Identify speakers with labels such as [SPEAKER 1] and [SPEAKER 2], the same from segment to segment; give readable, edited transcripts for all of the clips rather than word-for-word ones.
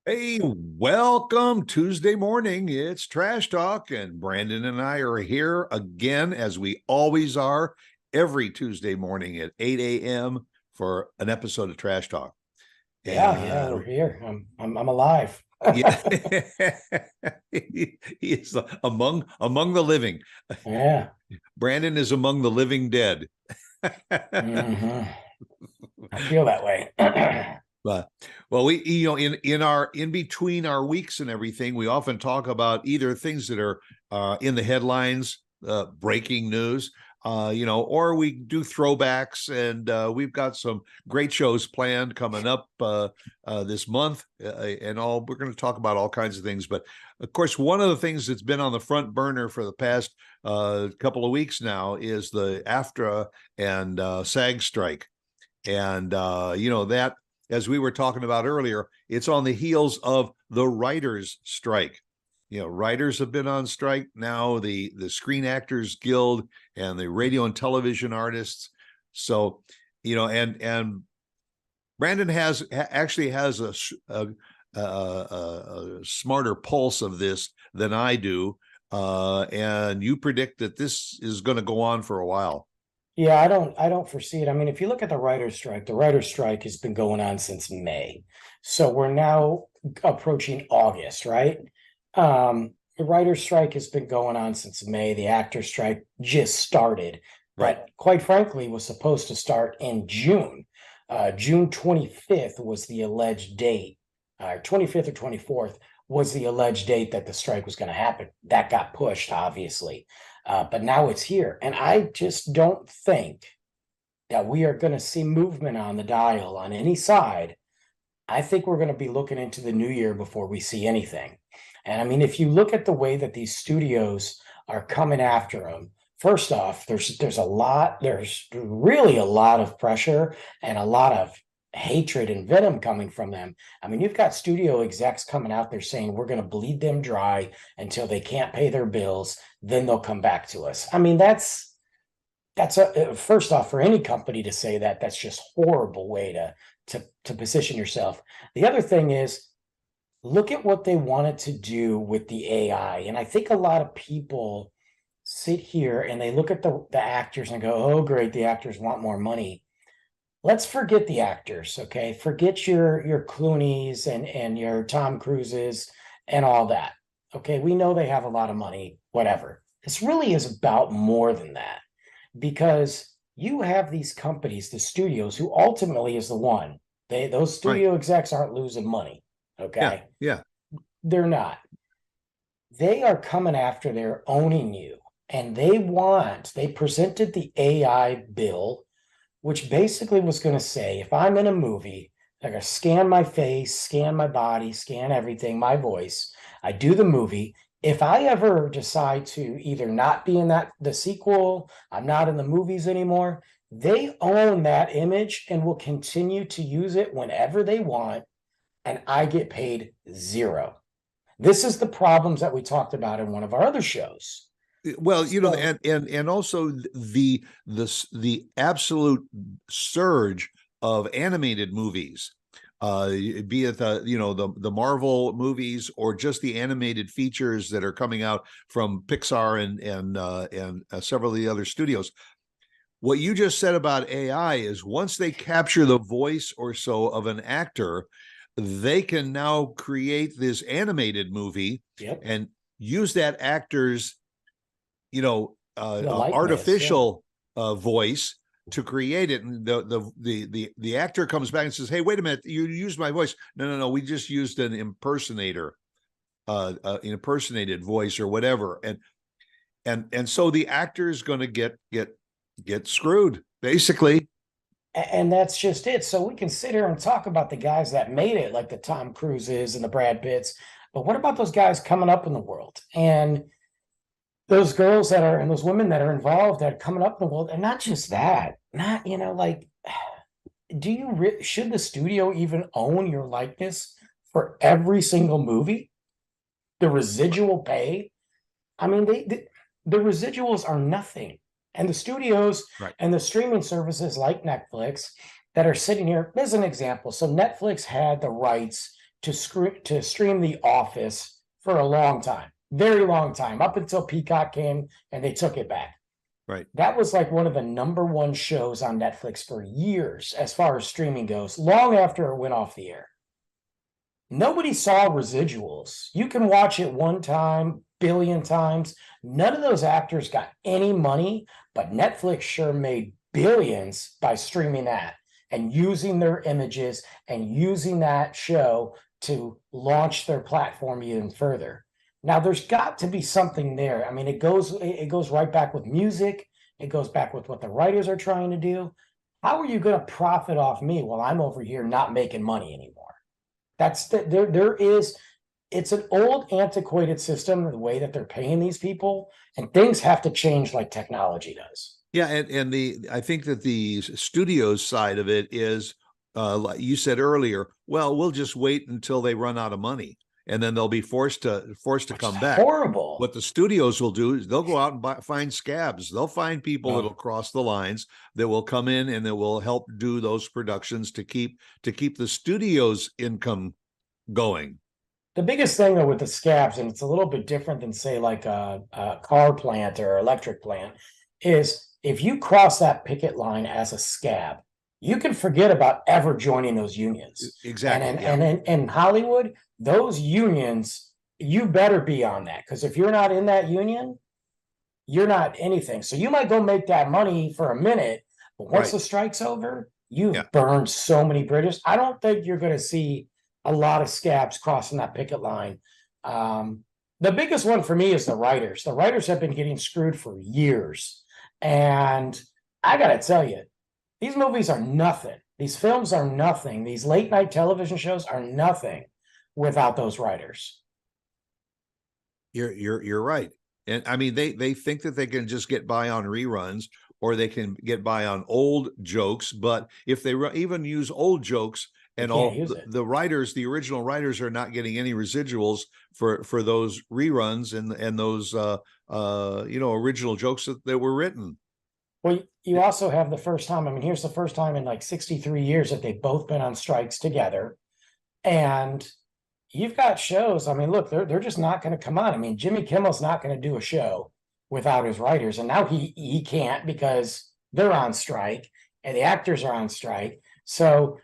[SPEAKER 1] Hey, welcome Tuesday morning. It's Trash Talk, and Brandon and I are here again, as we always are, every Tuesday morning at 8 a.m. for an episode of Trash Talk.
[SPEAKER 2] Yeah,
[SPEAKER 1] And
[SPEAKER 2] we're here. I'm alive.
[SPEAKER 1] yeah, he is among the living.
[SPEAKER 2] Yeah.
[SPEAKER 1] Brandon is among the living dead.
[SPEAKER 2] hmm I feel that way.
[SPEAKER 1] But well, we in between our weeks and everything, we often talk about either things that are in the headlines, breaking news, or we do throwbacks, and we've got some great shows planned coming up this month, and all. We're going to talk about all kinds of things, but of course, one of the things that's been on the front burner for the past couple of weeks now is the AFTRA and SAG strike, and that, as we were talking about earlier, it's on the heels of the writers' strike. Writers have been on strike now, the Screen Actors Guild and the radio and television artists. So, and Brandon actually has a smarter pulse of this than I do, and you predict that this is going to go on for a while.
[SPEAKER 2] Yeah, I don't foresee it. I mean, if you look at the writer's strike has been going on since May. So we're now approaching August, right? The writer's strike has been going on since May. The actor strike just started,
[SPEAKER 1] Right.
[SPEAKER 2] but quite frankly, was supposed to start in June. June 25th was the alleged date. 25th or 24th was the alleged date that the strike was going to happen. That got pushed, obviously. But now it's here. And I just don't think that we are going to see movement on the dial on any side. I think we're going to be looking into the new year before we see anything. And I mean, if you look at the way that these studios are coming after them, first off, there's really a lot of pressure and a lot of hatred and venom coming from them. I mean, you've got studio execs coming out there saying we're going to bleed them dry until they can't pay their bills, then they'll come back to us. I mean, that's a first off, for any company to say that, that's just horrible way to position yourself. The other thing is, look at what they wanted to do with the AI. And I think a lot of people sit here and they look at the actors and go, oh, great, the actors want more money. Let's forget the actors, okay? Forget your Clooney's and your Tom Cruises and all that. Okay, we know they have a lot of money, whatever. This really is about more than that, because you have these companies, the studios, who ultimately is the one. Those
[SPEAKER 1] Right.
[SPEAKER 2] studio execs aren't losing money,
[SPEAKER 1] Yeah.
[SPEAKER 2] okay?
[SPEAKER 1] Yeah.
[SPEAKER 2] They're not. They are coming after, they're owning you. And they presented the AI bill, which basically was going to say, if I'm in a movie, they're going to scan my face, scan my body, scan everything, my voice. I do the movie. If I ever decide to either not be in the sequel, I'm not in the movies anymore, they own that image and will continue to use it whenever they want, and I get paid zero. This is the problems that we talked about in one of our other shows.
[SPEAKER 1] Well,
[SPEAKER 2] So,
[SPEAKER 1] and also the absolute surge of animated movies, be it the Marvel movies or just the animated features that are coming out from Pixar and several of the other studios. What you just said about AI is, once they capture the voice or so of an actor, they can now create this animated movie
[SPEAKER 2] yep,
[SPEAKER 1] and use that actor's
[SPEAKER 2] the likeness, yeah.
[SPEAKER 1] artificial voice to create it, and the actor comes back and says, hey, wait a minute, you used my voice. No, we just used an impersonated voice or whatever, and so the actor is going to get screwed, basically.
[SPEAKER 2] And that's just it. So we can sit here and talk about the guys that made it, like the Tom Cruises and the Brad Pitts, but what about those guys coming up in the world, and those girls that are, and those women that are involved that are coming up in the world? And not just that, not, like, should the studio even own your likeness for every single movie? The residual pay? I mean, the residuals are nothing. And the studios
[SPEAKER 1] Right.
[SPEAKER 2] and the streaming services like Netflix that are sitting here, as an example. So Netflix had the rights to stream The Office for a long time, very long time, up until Peacock came and they took it back.
[SPEAKER 1] Right.
[SPEAKER 2] That was like one of the #1 shows on Netflix for years, as far as streaming goes, long after it went off the air. Nobody saw residuals. You can watch it one time, billion times. None of those actors got any money, but Netflix sure made billions by streaming that and using their images and using that show to launch their platform even further. Now, there's got to be something there. I mean, it goes right back with music. It goes back with what the writers are trying to do. How are you going to profit off me while I'm over here not making money anymore? It's an old antiquated system, the way that they're paying these people, and things have to change like technology does.
[SPEAKER 1] Yeah, and I think that the studios side of it is, like you said earlier, well, we'll just wait until they run out of money, and then they'll be forced to come back.
[SPEAKER 2] Horrible.
[SPEAKER 1] What the studios will do is they'll go out and find scabs. They'll find people that'll cross the lines that will come in and that will help do those productions to keep the studio's income going.
[SPEAKER 2] The biggest thing though with the scabs, and it's a little bit different than say like a car plant or electric plant, is if you cross that picket line as a scab, you can forget about ever joining those unions.
[SPEAKER 1] Exactly.
[SPEAKER 2] And in Hollywood, those unions, you better be on that, because if you're not in that union, you're not anything. So you might go make that money for a minute, but once the strike's over, you've burned so many bridges. I don't think you're going to see a lot of scabs crossing that picket line. The biggest one for me is the writers. The writers have been getting screwed for years. And I got to tell you, these movies are nothing. These films are nothing. These late night television shows are nothing without those writers.
[SPEAKER 1] You're right. And I mean, they think that they can just get by on reruns, or they can get by on old jokes. But if they even use old jokes, and all the writers, the original writers, are not getting any residuals for those reruns and those original jokes that were written.
[SPEAKER 2] Well, you also have the first time. I mean, here's the first time in like 63 years that they've both been on strikes together, and you've got shows. I mean, look, they're just not going to come on. I mean, Jimmy Kimmel's not going to do a show without his writers, and now he can't because they're on strike and the actors are on strike. So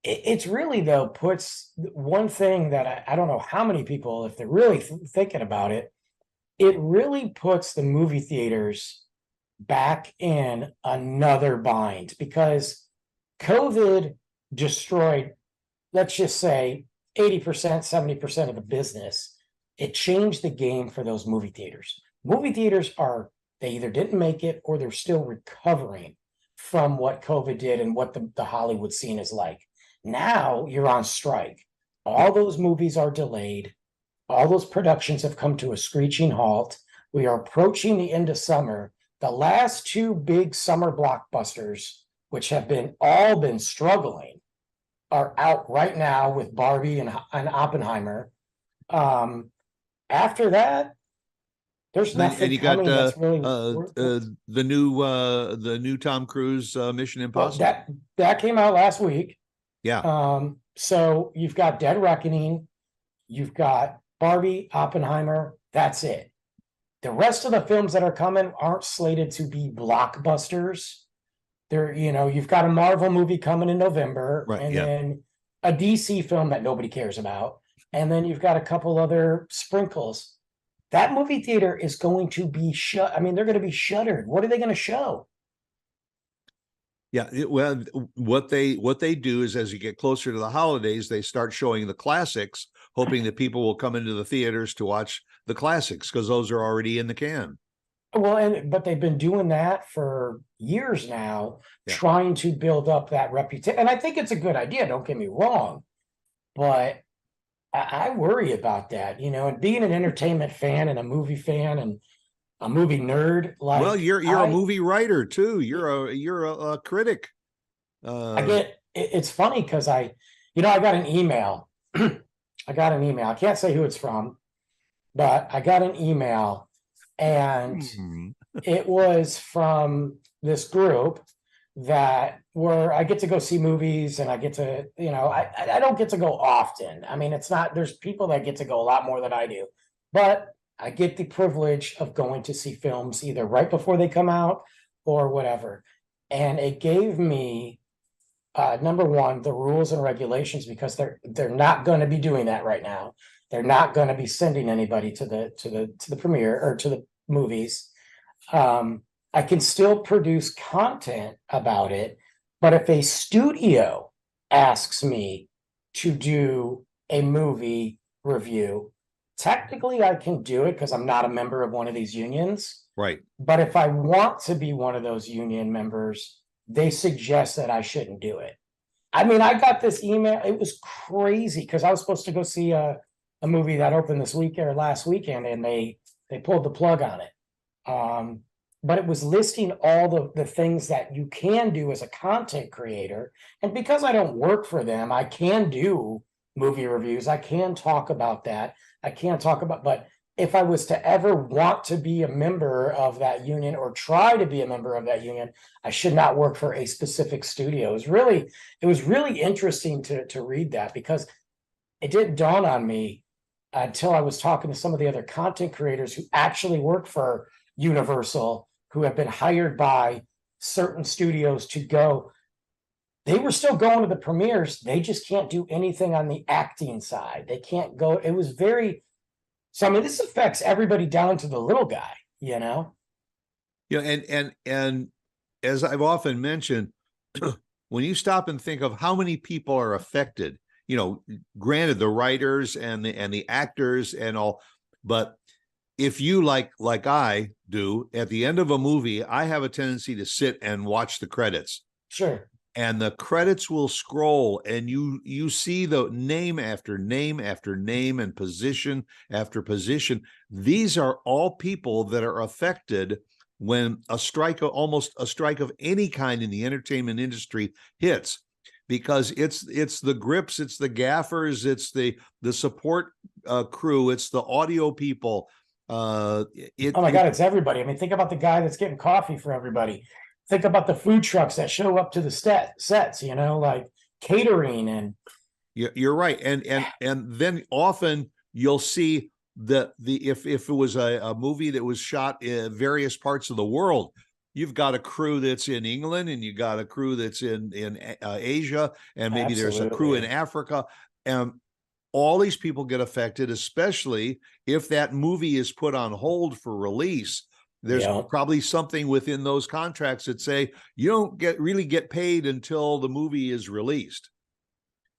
[SPEAKER 2] it's really, though, puts one thing that I don't know how many people, if they're really thinking about it, it really puts the movie theaters back in another bind, because COVID destroyed, let's just say, 80%, 70% of the business. It changed the game for those movie theaters. Movie theaters they either didn't make it or they're still recovering from what COVID did and what the Hollywood scene is like. Now you're on strike. All those movies are delayed. All those productions have come to a screeching halt. We are approaching the end of summer. The last two big summer blockbusters, which have all been struggling, are out right now with Barbie and Oppenheimer. After that, there's nothing.
[SPEAKER 1] And you got the new Tom Cruise Mission Impossible.
[SPEAKER 2] Well, that came out last week.
[SPEAKER 1] Yeah.
[SPEAKER 2] So you've got Dead Reckoning, you've got Barbie, Oppenheimer. That's it. The rest of the films that are coming aren't slated to be blockbusters. You've got a Marvel movie coming in November, then a DC film that nobody cares about, and then you've got a couple other sprinkles. That movie theater is going to be shut. I mean, they're going to be shuttered. What are they going to show?
[SPEAKER 1] Yeah, well, what they do is, as you get closer to the holidays, they start showing the classics, hoping that people will come into the theaters to watch the classics because those are already in the can.
[SPEAKER 2] Well, but they've been doing that for years now, trying to build up that reputation. And I think it's a good idea, don't get me wrong, but I worry about that, and being an entertainment fan and a movie fan and a movie nerd. Like,
[SPEAKER 1] well, you're a movie writer too. You're a critic.
[SPEAKER 2] It's funny because I got an email. I can't say who it's from, but I got an email, and it was from this group that where I get to go see movies and I get to, I don't get to go often. I mean, it's not, there's people that get to go a lot more than I do, but I get the privilege of going to see films either right before they come out or whatever. And it gave me, number one, the rules and regulations, because they're not going to be doing that right now. They're not going to be sending anybody to the premiere or to the movies. I can still produce content about it, but if a studio asks me to do a movie review, technically I can do it because I'm not a member of one of these unions.
[SPEAKER 1] Right.
[SPEAKER 2] But if I want to be one of those union members, they suggest that I shouldn't do it. I mean, I got this email. It was crazy because I was supposed to go see a movie that opened this week or last weekend, and they pulled the plug on it. But it was listing all the things that you can do as a content creator. And because I don't work for them, I can do movie reviews. I can talk about that. I can't talk about, but if I was to ever want to be a member of that union or try to be a member of that union, I should not work for a specific studio. It was really interesting to read that, because it didn't dawn on me until I was talking to some of the other content creators who actually work for Universal, who have been hired by certain studios to go. They were still going to the premieres. They just can't do anything on the acting side. They can't go. It was very, so I mean, this affects everybody down to the little guy,
[SPEAKER 1] Yeah, and as I've often mentioned, when you stop and think of how many people are affected, granted the writers and the actors and all, but if you like I do, at the end of a movie, I have a tendency to sit and watch the credits.
[SPEAKER 2] Sure.
[SPEAKER 1] And the credits will scroll, and you see the name after name after name and position after position. These are all people that are affected when almost a strike of any kind in the entertainment industry hits, because it's the grips, it's the gaffers, it's the support crew, it's the audio people.
[SPEAKER 2] Oh my God, it's everybody. I mean, think about the guy that's getting coffee for everybody. Think about the food trucks that show up to the sets, like catering. And
[SPEAKER 1] you're right. And then often you'll see if it was a movie that was shot in various parts of the world, you've got a crew that's in England, and you got a crew that's in Asia, and maybe there's a crew in Africa, and all these people get affected, especially if that movie is put on hold for release. There's probably something within those contracts that say you don't really get paid until the movie is released.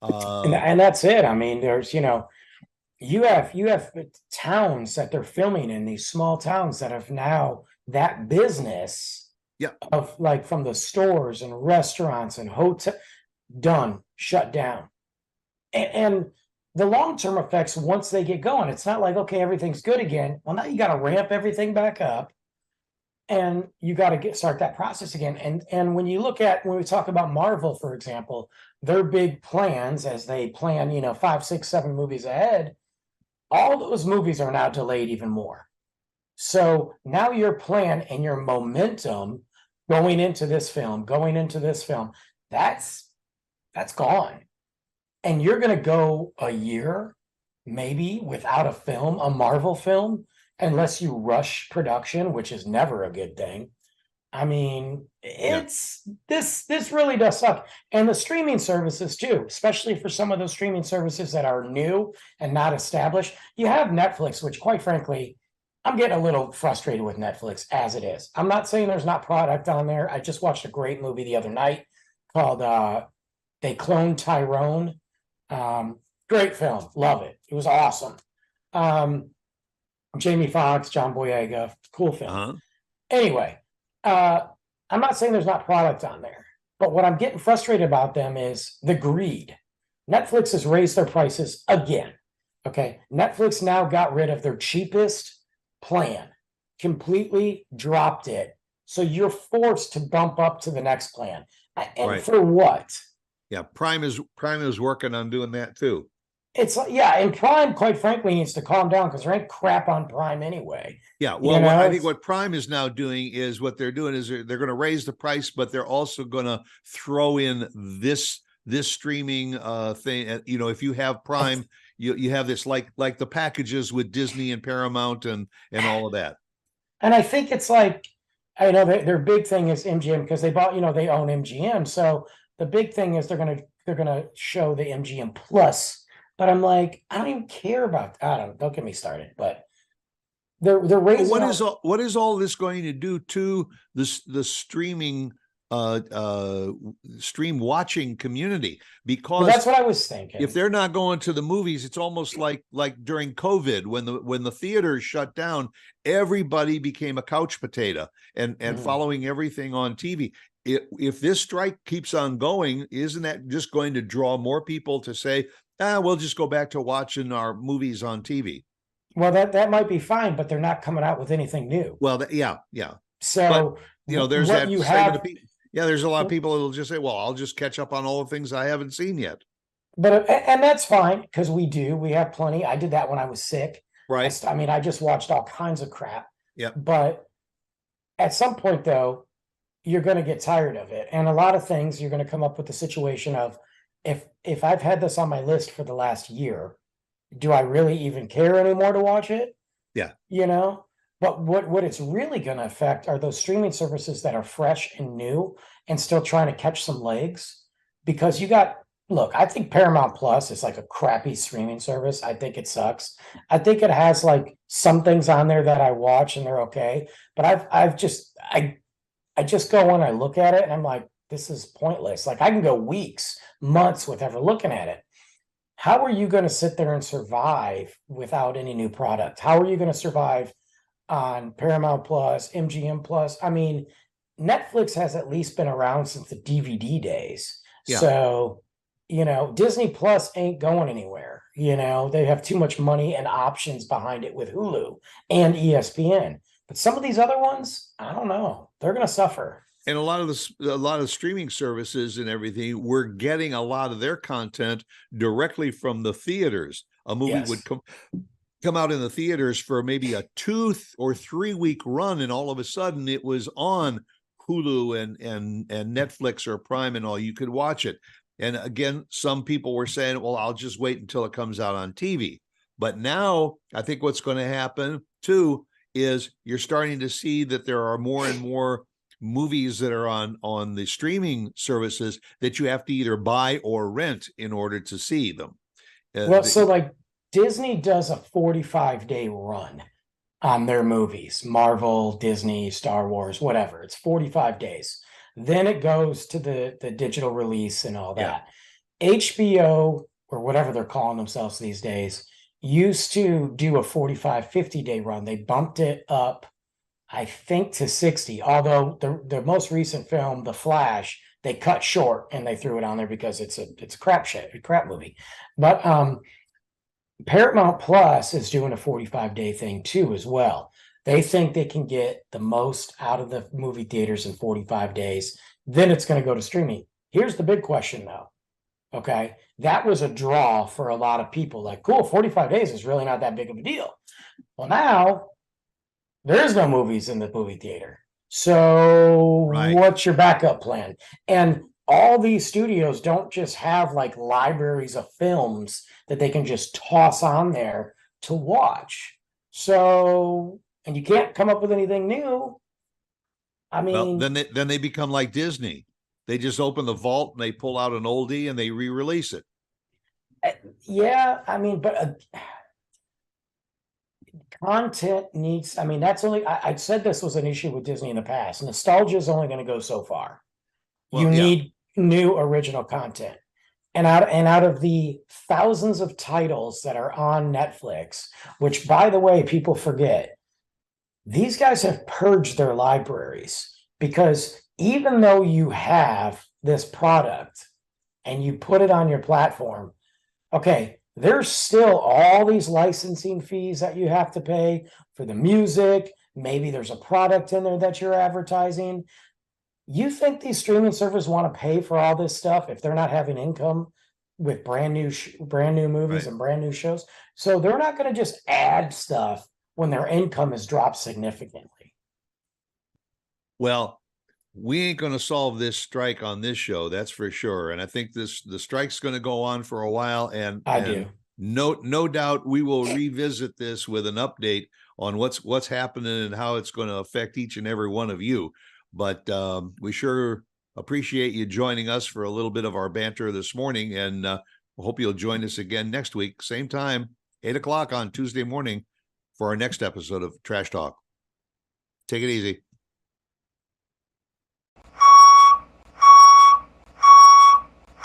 [SPEAKER 2] And that's it. I mean, there's, you have towns that they're filming in, these small towns that have now that business of, like, from the stores and restaurants and hotel shut down. And the long-term effects, once they get going, it's not like, okay, everything's good again. Well, now you got to ramp everything back up, and you got to start that process again. And when we talk about Marvel, for example, their big plans, as they plan, 5, 6, 7 movies ahead, all those movies are now delayed even more. So now your plan and your momentum going into this film, that's gone. And you're going to go a year, maybe, without a film, a Marvel film, unless you rush production, which is never a good thing. I mean, this really does suck. And the streaming services too, especially for some of those streaming services that are new and not established. You have Netflix, which, quite frankly, I'm getting a little frustrated with Netflix as it is. I'm not saying there's not product on there. I just watched a great movie the other night called They Cloned Tyrone. Great film. Love it. It was awesome. Jamie Foxx, John Boyega, cool film. Anyway, I'm not saying there's not product on there, but what I'm getting frustrated about them is the greed. Netflix has raised their prices again. Okay. Netflix now got rid of their cheapest plan, completely dropped it. So you're forced to bump up to the next plan. And for what?
[SPEAKER 1] Yeah, Prime is working on doing that too.
[SPEAKER 2] It's yeah, and Prime, quite frankly, needs to calm down because there ain't crap on Prime anyway.
[SPEAKER 1] Yeah,
[SPEAKER 2] You
[SPEAKER 1] well, I
[SPEAKER 2] know,
[SPEAKER 1] think what Prime is now doing is what they're doing is they're going to raise the price, but they're also going to throw in this streaming thing. If you have Prime, you have this like the packages with Disney and Paramount and all of that.
[SPEAKER 2] and I think it's like, I know their big thing is MGM because they bought, they own MGM. So the big thing is they're gonna show the MGM Plus. But I'm like, I don't even care about. I don't get me started. But they're
[SPEAKER 1] But
[SPEAKER 2] raising up.
[SPEAKER 1] what is all this going to do to the streaming uh uh stream watching community?
[SPEAKER 2] Well,
[SPEAKER 1] Because
[SPEAKER 2] that's what I was
[SPEAKER 1] if
[SPEAKER 2] thinking.
[SPEAKER 1] they're not going to the movies, it's almost like during COVID when the theaters shut down, everybody became a couch potato and
[SPEAKER 2] Mhm.
[SPEAKER 1] following everything on TV. If this strike keeps on going, isn't that just going to draw more people to say, we'll just go back to watching our movies on TV?
[SPEAKER 2] Well, that might be fine, but they're not coming out with anything new.
[SPEAKER 1] Well, yeah. But
[SPEAKER 2] So
[SPEAKER 1] there's
[SPEAKER 2] what
[SPEAKER 1] that
[SPEAKER 2] you
[SPEAKER 1] segment
[SPEAKER 2] have,
[SPEAKER 1] of people. Yeah, there's a lot of people that'll just say, "Well, I'll just catch up on all the things I haven't seen yet."
[SPEAKER 2] but and that's fine because we have plenty. I did that when I was sick.
[SPEAKER 1] Right?
[SPEAKER 2] I mean, I just watched all kinds of crap.
[SPEAKER 1] Yeah.
[SPEAKER 2] But at some point, though, you're going to get tired of it, and a lot of things you're going to come up with the situation of, if I've had this on my list for the last year, do I really even care anymore to watch it?
[SPEAKER 1] Yeah.
[SPEAKER 2] But what it's really going to affect are those streaming services that are fresh and new and still trying to catch some legs. Because look, I think Paramount Plus is like a crappy streaming service. I think it sucks. I think it has like some things on there that I watch and they're okay. But I just go and I look at it and I'm like, this is pointless. Like I can go weeks, months with ever looking at it. How are you going to sit there and survive without any new product? How are you going to survive on Paramount Plus, MGM Plus? I mean, Netflix has at least been around since the DVD days.
[SPEAKER 1] Yeah.
[SPEAKER 2] So, Disney Plus ain't going anywhere. They have too much money and options behind it with Hulu and ESPN. But some of these other ones, I don't know. They're going to suffer.
[SPEAKER 1] And a lot of streaming services and everything, we're getting a lot of their content directly from the theaters. A movie
[SPEAKER 2] Yes.
[SPEAKER 1] would come out in the theaters for maybe a 2 or 3 week run, and all of a sudden it was on Hulu and Netflix or Prime and all. You could watch it. And again, some people were saying, well, I'll just wait until it comes out on TV. But now I think what's going to happen too is you're starting to see that there are more and more movies that are on the streaming services that you have to either buy or rent in order to see them.
[SPEAKER 2] Well, so like Disney does a 45-day run on their movies, Marvel, Disney, Star Wars, whatever. It's 45 days. Then it goes to the digital release and all that. HBO, or whatever they're calling themselves these days, used to do a 45, 50-day run. They bumped it up, I think, to 60. Although the most recent film, The Flash, they cut short and they threw it on there because it's a crap movie. But Paramount Plus is doing a 45-day thing too as well. They think they can get the most out of the movie theaters in 45 days. Then it's going to go to streaming. Here's the big question though. Okay. That was a draw for a lot of people. Like, cool, 45 days is really not that big of a deal. Well, now there's no movies in the movie theater. So what's your backup plan? And all these studios don't just have like libraries of films that they can just toss on there to watch. So, and you can't come up with anything new. I mean,
[SPEAKER 1] well, then they become like Disney. They just open the vault and they pull out an oldie and they re-release it.
[SPEAKER 2] Yeah, I mean, but content needs, I mean, that's only, I said this was an issue with Disney in the past. Nostalgia is only going to go so far. Well, you need new original content. And out of the thousands of titles that are on Netflix, which, by the way, people forget, these guys have purged their libraries, because even though you have this product and you put it on your platform, okay, there's still all these licensing fees that you have to pay for the music. Maybe there's a product in there that you're advertising. You think these streaming servers want to pay for all this stuff if they're not having income? with brand new movies
[SPEAKER 1] Right.
[SPEAKER 2] and brand new shows. So they're not going to just add stuff when their income has dropped significantly.
[SPEAKER 1] Well, we ain't going to solve this strike on this show, that's for sure. And I think the strike's going to go on for a while, and
[SPEAKER 2] I do.
[SPEAKER 1] no doubt we will revisit this with an update on what's happening and how it's going to affect each and every one of you. But we sure appreciate you joining us for a little bit of our banter this morning, and hope you'll join us again next week, same time, 8 o'clock on Tuesday morning, for our next episode of Trash Talk. Take it easy.